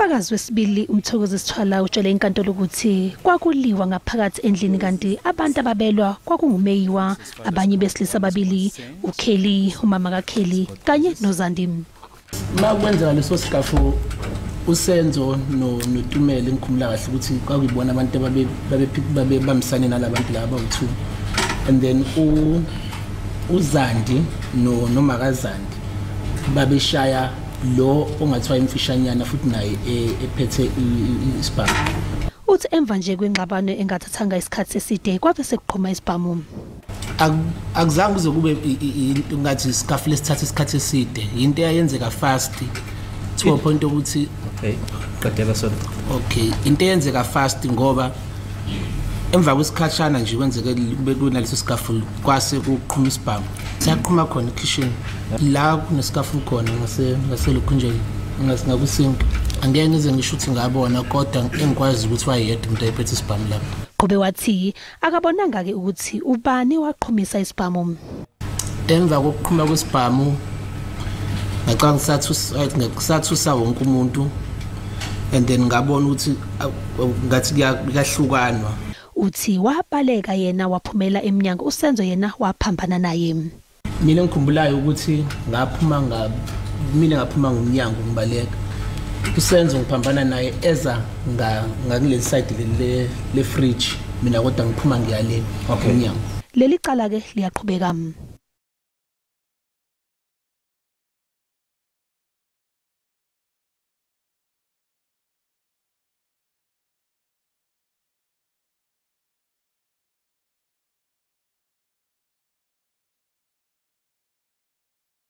Umfakazi wesibili u-Mthokozisi Thwala utshele inkantolo ukuthi kwakuliwa ngaphakathi endlini kanti abantu ababelwa kwakunguMeyiwa, abanye besilisa ababili, uKelly, umama kaKelly kanye noZandi. Makwenzeka leso sigafu u-Senzo noTumela ngikhumula kahle ukuthi kwakuyibona abantu babe bamisane nalabantu laba u2, and then uZandi nomakazandi babeshaya lo ongathiwa imfishanyana futhi naye ephethe isibhamu. Uthi emva nje kwengxabano engathathanga isikhathi eside kwabe sekuqhuma isibhamu. Akuzange kuze kube into ngathi isigafu lesithatha isikhathi eside, into eyenzeka fast to a point ukuthi qedela sona. Into eyenzeka fast ngoba emva kwesikhatshana nje kwenzeke kunaleso sigafu kwase kuqhuma isibhamu. Siyaqhuma khona ekitchen la kunesikafu khona ngaselokhunjeni ngakusinki. Angeke ngize ngisho ukuthi ngabona kodwa engikwazi ukuthi wayedwa umuntu ayephethe isibhamu lapho. Qobe wathi akabonanga ke ukuthi ubani waqhumisa isibhamu. Emva kokuqhuma kwesibhamu ngacanga ngisathusa wonke umuntu, and then ngabona ukuthi ngathi kuyahlukanwa. Uthi wabaleka yena waphumela eminyango, uSenzo yena waphambana naye. Mina ngikhumbulayo ukuthi mina ngaphuma ngomnyango ngibaleka. uSenzo ngiphambana naye eza ngakule side le fridge, mina kodwa ngiphuma ngiyale emnyango. Leli cala ke liyaqhubeka.